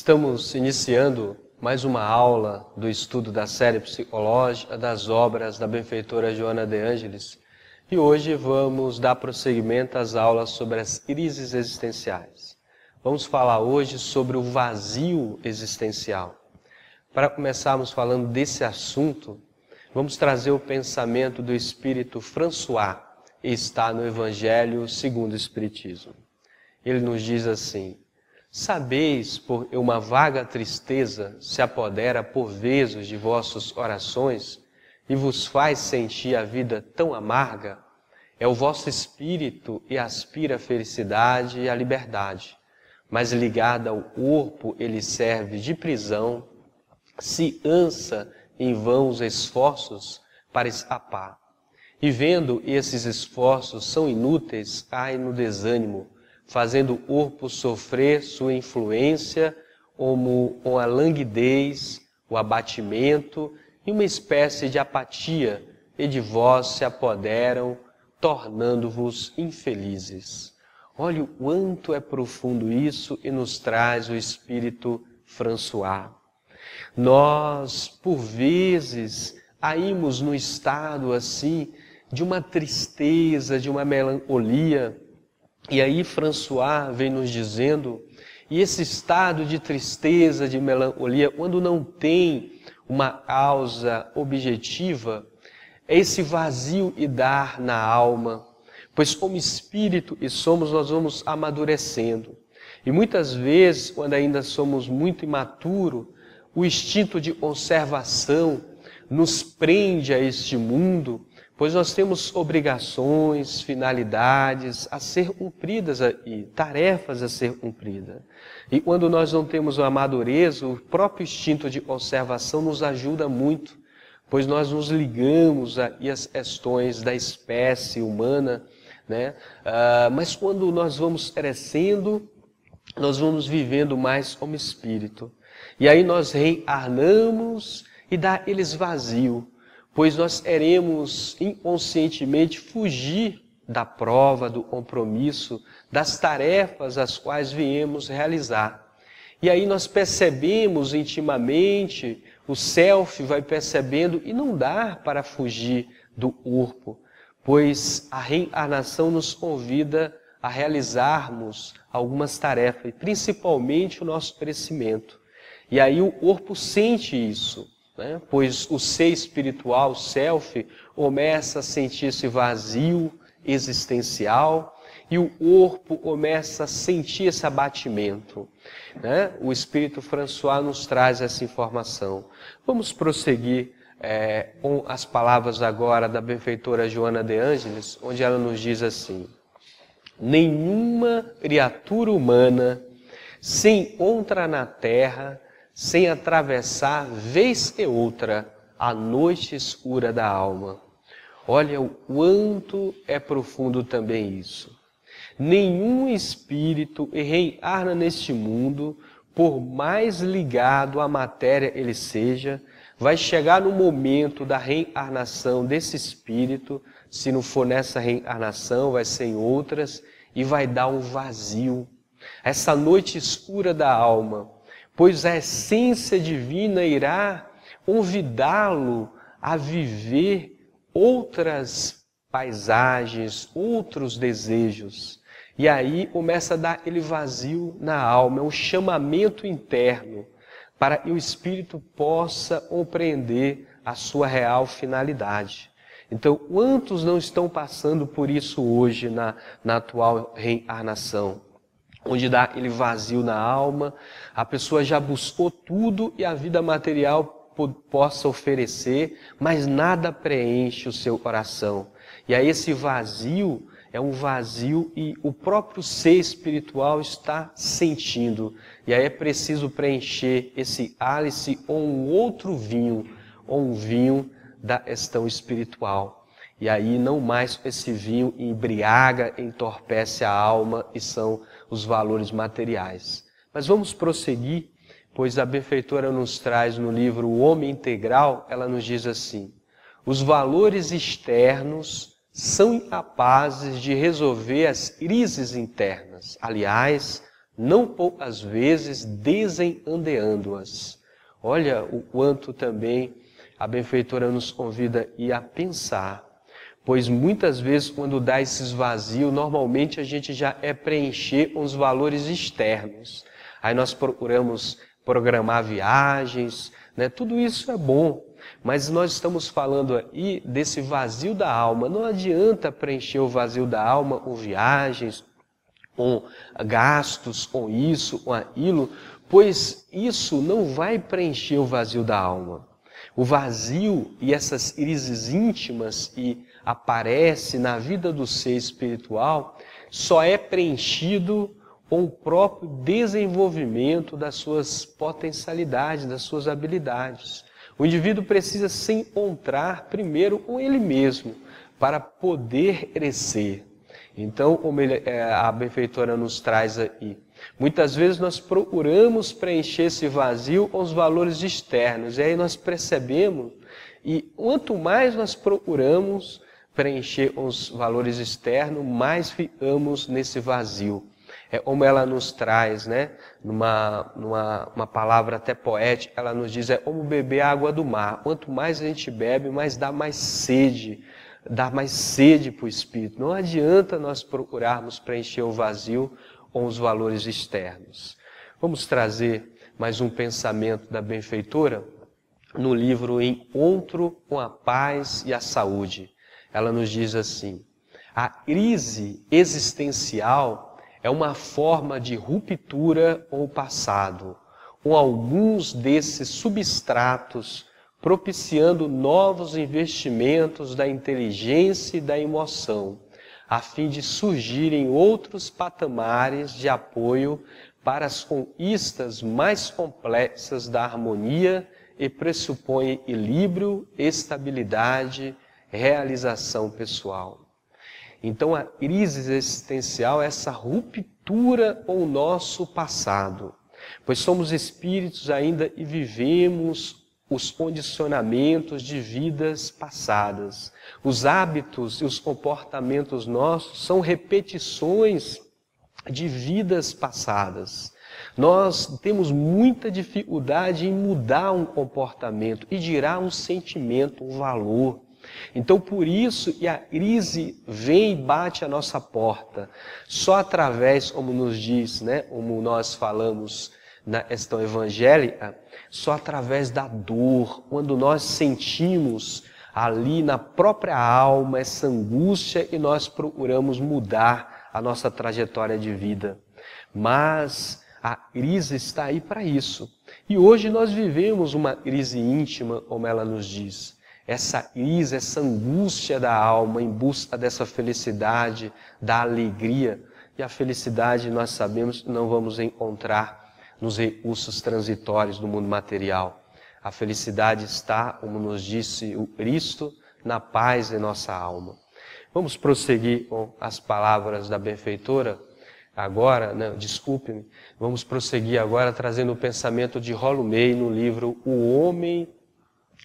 Estamos iniciando mais uma aula do estudo da série psicológica das obras da benfeitora Joana de Ângelis e hoje vamos dar prosseguimento às aulas sobre as crises existenciais. Vamos falar hoje sobre o vazio existencial. Para começarmos falando desse assunto, vamos trazer o pensamento do Espírito François, que está no Evangelho segundo o Espiritismo. Ele nos diz assim: sabeis, por uma vaga tristeza se apodera por vezes de vossas orações e vos faz sentir a vida tão amarga? É o vosso espírito e aspira a felicidade e a liberdade, mas ligado ao corpo ele serve de prisão, se ansa em vãos esforços para escapar. E vendo esses esforços são inúteis, cai no desânimo, fazendo o corpo sofrer sua influência como a languidez, o abatimento e uma espécie de apatia, e de vós se apoderam, tornando-vos infelizes. Olha o quanto é profundo isso e nos traz o Espírito François. Nós, por vezes, caímos no estado assim, de uma tristeza, de uma melancolia. E aí François vem nos dizendo, e esse estado de tristeza, de melancolia, quando não tem uma causa objetiva, é esse vazio e dar na alma, pois como espírito e somos, nós vamos amadurecendo. E muitas vezes, quando ainda somos muito imaturos, o instinto de conservação nos prende a este mundo, pois nós temos obrigações, finalidades a ser cumpridas aí, tarefas a ser cumpridas. E quando nós não temos uma madureza, o próprio instinto de conservação nos ajuda muito, pois nós nos ligamos às questões da espécie humana, né? Mas quando nós vamos crescendo, nós vamos vivendo mais como espírito. E aí nós reencarnamos e dá eles vazio, pois nós queremos inconscientemente fugir da prova, do compromisso, das tarefas as quais viemos realizar. E aí nós percebemos intimamente, o self vai percebendo e não dá para fugir do corpo, pois a reencarnação nos convida a realizarmos algumas tarefas, principalmente o nosso crescimento. E aí o corpo sente isso, né? Pois o ser espiritual, o self, começa a sentir esse vazio existencial e o corpo começa a sentir esse abatimento, né? O Espírito François nos traz essa informação. Vamos prosseguir com as palavras agora da benfeitora Joana de Ângelis, onde ela nos diz assim: nenhuma criatura humana se encontra na terra sem atravessar, vez e outra, a noite escura da alma. Olha o quanto é profundo também isso. Nenhum espírito reencarna neste mundo, por mais ligado à matéria ele seja, vai chegar no momento da reencarnação desse espírito, se não for nessa reencarnação, vai ser em outras, e vai dar um vazio. Essa noite escura da alma, pois a essência divina irá convidá-lo a viver outras paisagens, outros desejos. E aí começa a dar aquele vazio na alma, é um chamamento interno para que o espírito possa compreender a sua real finalidade. Então, quantos não estão passando por isso hoje na atual reencarnação? Onde dá aquele vazio na alma, a pessoa já buscou tudo e a vida material possa oferecer, mas nada preenche o seu coração. E aí esse vazio é um vazio e o próprio ser espiritual está sentindo. E aí é preciso preencher esse cálice com um outro vinho, ou um vinho da questão espiritual. E aí não mais esse vinho embriaga, entorpece a alma e são os valores materiais. Mas vamos prosseguir, pois a benfeitora nos traz no livro O Homem Integral, ela nos diz assim: os valores externos são incapazes de resolver as crises internas. Aliás, não poucas vezes desencandeando-as. Olha o quanto também a benfeitora nos convida a ir a pensar, pois muitas vezes quando dá esses vazios, normalmente a gente já é preencher uns valores externos. Aí nós procuramos programar viagens, né? Tudo isso é bom, mas nós estamos falando aí desse vazio da alma. Não adianta preencher o vazio da alma com viagens, com gastos, com isso, com aquilo, pois isso não vai preencher o vazio da alma. O vazio e essas crises íntimas que aparecem na vida do ser espiritual só é preenchido com o próprio desenvolvimento das suas potencialidades, das suas habilidades. O indivíduo precisa se encontrar primeiro com ele mesmo para poder crescer. Então, como a benfeitora nos traz aí, muitas vezes nós procuramos preencher esse vazio com os valores externos, e aí nós percebemos, e quanto mais nós procuramos preencher os valores externos, mais ficamos nesse vazio. É como ela nos traz, né? Numa palavra até poética, ela nos diz, é como beber a água do mar. Quanto mais a gente bebe, mais dá mais sede para o espírito. Não adianta nós procurarmos preencher o vazio com os valores externos. Vamos trazer mais um pensamento da benfeitora no livro Encontro com a Paz e a Saúde. Ela nos diz assim: a crise existencial é uma forma de ruptura com o passado, com alguns desses substratos propiciando novos investimentos da inteligência e da emoção, a fim de surgirem outros patamares de apoio para as conquistas mais complexas da harmonia e pressupõe equilíbrio, estabilidade, realização pessoal. Então a crise existencial é essa ruptura com o nosso passado, pois somos espíritos ainda e vivemos os condicionamentos de vidas passadas. Os hábitos e os comportamentos nossos são repetições de vidas passadas. Nós temos muita dificuldade em mudar um comportamento e dirá um sentimento, um valor. Então, por isso que a crise vem e bate à nossa porta. Só através, como nos diz, né, como nós falamos na questão evangélica, só através da dor, quando nós sentimos ali na própria alma essa angústia e nós procuramos mudar a nossa trajetória de vida. Mas a crise está aí para isso. E hoje nós vivemos uma crise íntima, como ela nos diz. Essa crise, essa angústia da alma em busca dessa felicidade, da alegria. E a felicidade, nós sabemos, não vamos encontrar nos recursos transitórios do mundo material. A felicidade está, como nos disse o Cristo, na paz de nossa alma. Vamos prosseguir com as palavras da benfeitora agora, desculpe-me, vamos prosseguir agora trazendo o pensamento de Rollo May no livro O Homem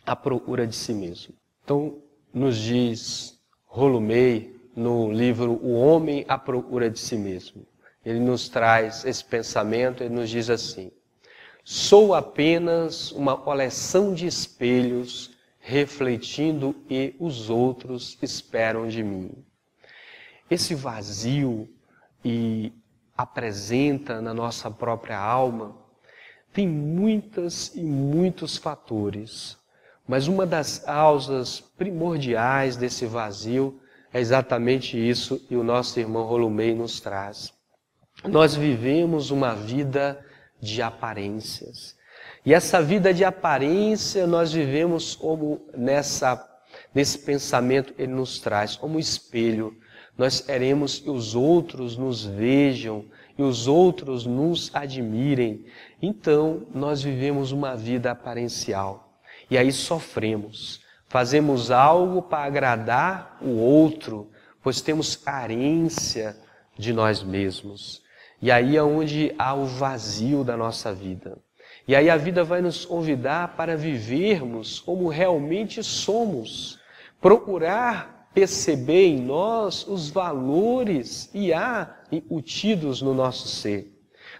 à Procura de Si Mesmo. Então, nos diz Rollo May no livro O Homem à Procura de Si Mesmo. Ele nos traz esse pensamento, ele nos diz assim: sou apenas uma coleção de espelhos refletindo e os outros esperam de mim. Esse vazio e apresenta na nossa própria alma tem muitas e muitos fatores, mas uma das causas primordiais desse vazio é exatamente isso que o nosso irmão Rollo May nos traz. Nós vivemos uma vida de aparências. E essa vida de aparência nós vivemos como nesse pensamento ele nos traz, como espelho. Nós queremos que os outros nos vejam e os outros nos admirem. Então nós vivemos uma vida aparencial. E aí sofremos. Fazemos algo para agradar o outro, pois temos carência de nós mesmos. E aí é onde há o vazio da nossa vida. E aí a vida vai nos convidar para vivermos como realmente somos. Procurar perceber em nós os valores e há embutidos no nosso ser.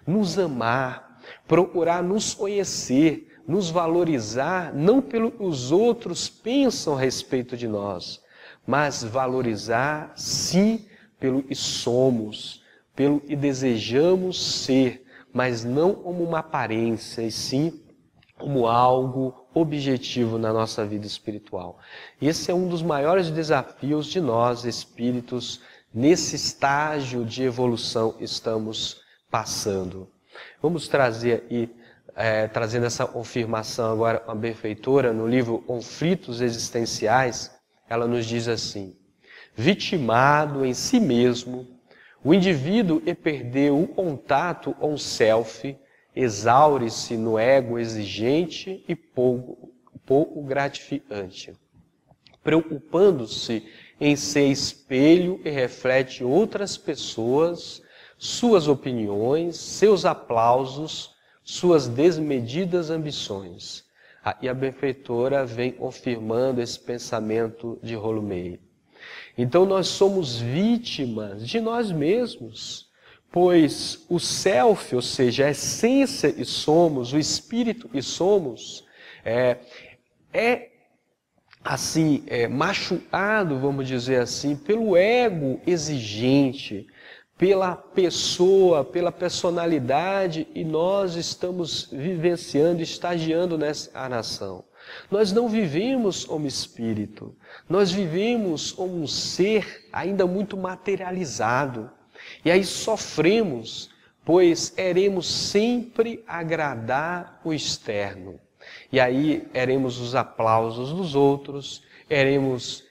nos amar, procurar nos conhecer, nos valorizar, não pelo que os outros pensam a respeito de nós, mas valorizar, sim, pelo que somos, pelo que desejamos ser, mas não como uma aparência, e sim como algo objetivo na nossa vida espiritual. Esse é um dos maiores desafios de nós, espíritos, nesse estágio de evolução que estamos passando. Vamos trazer aí, trazendo essa confirmação agora a benfeitora, no livro Conflitos Existenciais, ela nos diz assim: vitimado em si mesmo, o indivíduo que perdeu o contato com o self, exaure-se no ego exigente e pouco gratificante, preocupando-se em ser espelho e reflete outras pessoas, suas opiniões, seus aplausos, suas desmedidas ambições. E a benfeitora vem confirmando esse pensamento de Rolumei. Então nós somos vítimas de nós mesmos, pois o self, ou seja, a essência que somos, o espírito que somos, machucado, vamos dizer assim, pelo ego exigente, pela pessoa, pela personalidade, e nós estamos vivenciando, estagiando nessa nação. Nós não vivemos como espírito, nós vivemos como um ser ainda muito materializado. E aí sofremos, pois queremos sempre agradar o externo. E aí queremos os aplausos dos outros, queremos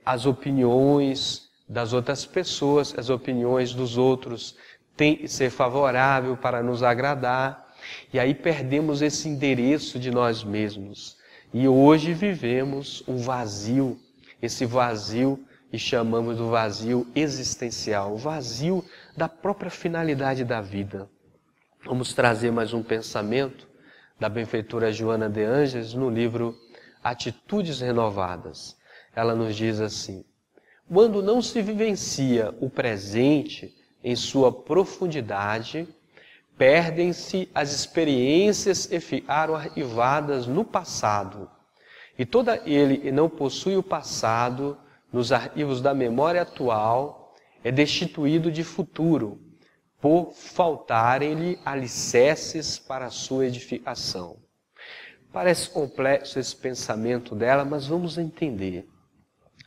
as opiniões das outras pessoas, as opiniões dos outros têm que ser favorável para nos agradar. E aí perdemos esse endereço de nós mesmos. E hoje vivemos um vazio, esse vazio e chamamos do vazio existencial, o vazio da própria finalidade da vida. Vamos trazer mais um pensamento da benfeitora Joana de Ângeles no livro Atitudes Renovadas. Ela nos diz assim: quando não se vivencia o presente em sua profundidade, perdem-se as experiências que ficaram arquivadas no passado. E todo aquele que não possui o passado nos arquivos da memória atual é destituído de futuro, por faltarem-lhe alicerces para a sua edificação. Parece complexo esse pensamento dela, mas vamos entender.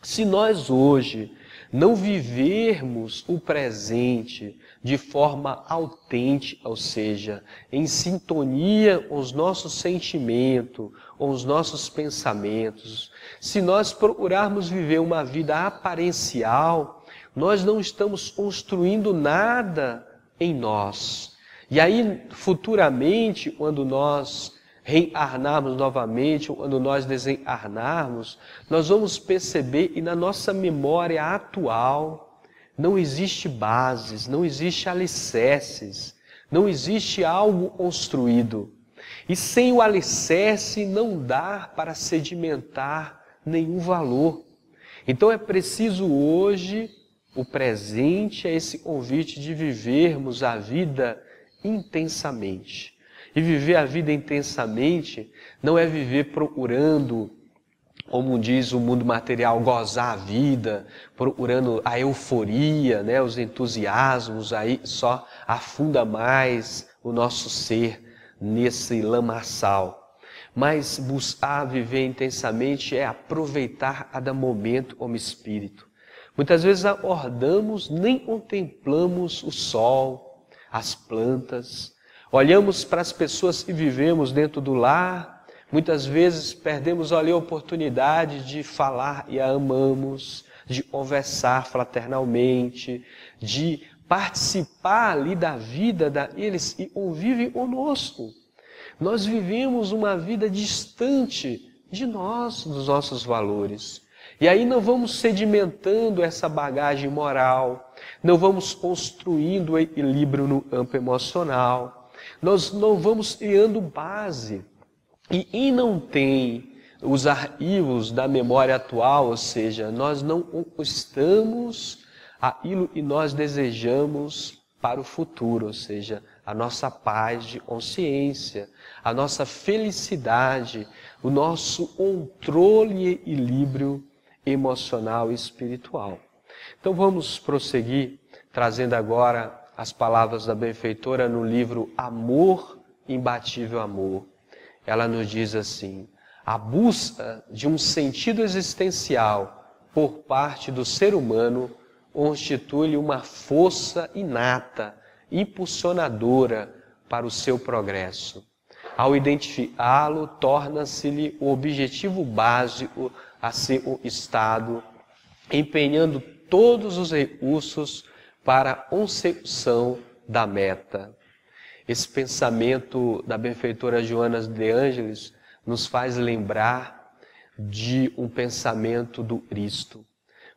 Se nós hoje não vivermos o presente de forma autêntica, ou seja, em sintonia com os nossos sentimentos, com os nossos pensamentos, se nós procurarmos viver uma vida aparencial, nós não estamos construindo nada em nós. E aí, futuramente, quando nós reencarnarmos novamente, quando nós desencarnarmos, nós vamos perceber que na nossa memória atual não existe bases, não existe alicerces, não existe algo construído. E sem o alicerce não dá para sedimentar nenhum valor. Então é preciso hoje, o presente é esse convite de vivermos a vida intensamente. E viver a vida intensamente não é viver procurando, como diz o mundo material, gozar a vida, procurando a euforia, né, os entusiasmos, aí só afunda mais o nosso ser nesse lamaçal. Mas buscar viver intensamente é aproveitar cada momento como espírito. Muitas vezes acordamos, nem contemplamos o sol, as plantas. Olhamos para as pessoas que vivemos dentro do lar, muitas vezes perdemos ali a oportunidade de falar e a amamos, de conversar fraternalmente, de participar ali da vida daqueles que convivem conosco. Nós vivemos uma vida distante de nós, dos nossos valores. E aí não vamos sedimentando essa bagagem moral, não vamos construindo o equilíbrio no campo emocional, nós não vamos criando base. E não tem os arquivos da memória atual, ou seja, nós não conquistamos aquilo que nós desejamos para o futuro, ou seja, a nossa paz de consciência, a nossa felicidade, o nosso controle e equilíbrio emocional e espiritual. Então vamos prosseguir, trazendo agora as palavras da benfeitora no livro Amor, Imbatível Amor. Ela nos diz assim: a busca de um sentido existencial por parte do ser humano constitui uma força inata, impulsionadora para o seu progresso. Ao identificá-lo, torna-se-lhe o objetivo básico a ser o Estado, empenhando todos os recursos para a consecução da meta. Esse pensamento da benfeitora Joana de Ângelis nos faz lembrar de um pensamento do Cristo.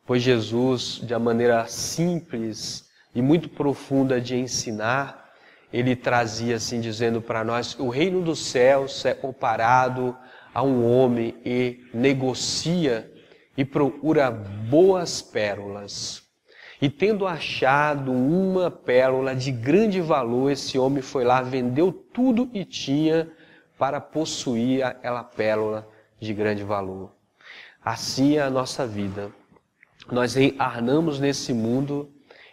Pois Jesus, de uma maneira simples e muito profunda de ensinar, ele trazia assim, dizendo para nós: o reino dos céus é comparado a um homem que negocia e procura boas pérolas. E tendo achado uma pérola de grande valor, esse homem foi lá, vendeu tudo que tinha para possuir aquela pérola de grande valor. Assim é a nossa vida. Nós reencarnamos nesse mundo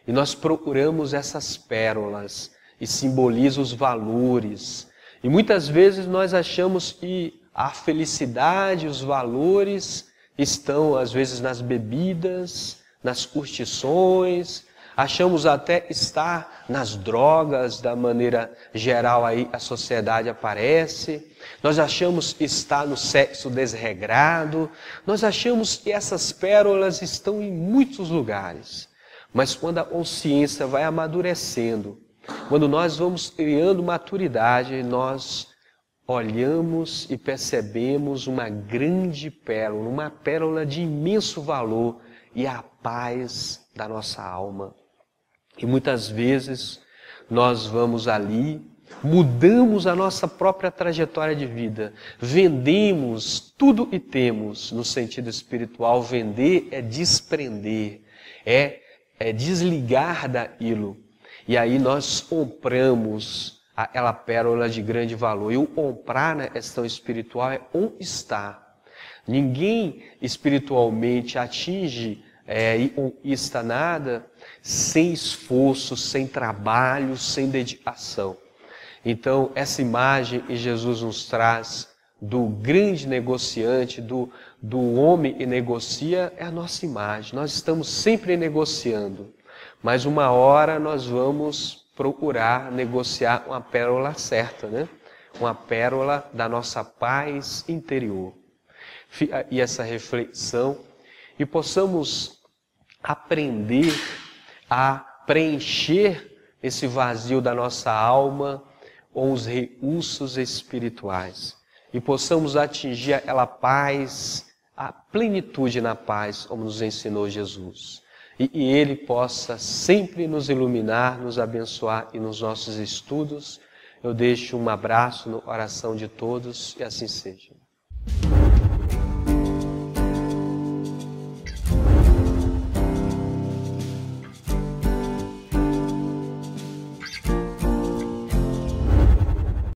e nós procuramos essas pérolas e simboliza os valores. E muitas vezes nós achamos que a felicidade, os valores estão às vezes nas bebidas, nas curtições, achamos até estar nas drogas, da maneira geral aí a sociedade aparece. Nós achamos estar no sexo desregrado. Nós achamos que essas pérolas estão em muitos lugares. Mas quando a consciência vai amadurecendo, quando nós vamos criando maturidade, nós olhamos e percebemos uma grande pérola, uma pérola de imenso valor e a paz da nossa alma. E muitas vezes nós vamos ali, mudamos a nossa própria trajetória de vida, vendemos tudo e temos no sentido espiritual. Vender é desprender, é desligar daquilo. E aí nós compramos aquela pérola de grande valor. E o comprar na questão espiritual é conquistar. Ninguém espiritualmente atinge e conquista nada sem esforço, sem trabalho, sem dedicação. Então, essa imagem que Jesus nos traz do grande negociante, do homem que negocia, é a nossa imagem. Nós estamos sempre negociando, mas uma hora nós vamos procurar negociar uma pérola certa, né? Uma pérola da nossa paz interior. E essa reflexão, e possamos aprender a preencher esse vazio da nossa alma com os recursos espirituais. E possamos atingir aquela paz, a plenitude na paz, como nos ensinou Jesus. E Ele possa sempre nos iluminar, nos abençoar e nos nossos estudos. Eu deixo um abraço no coração de todos e assim seja.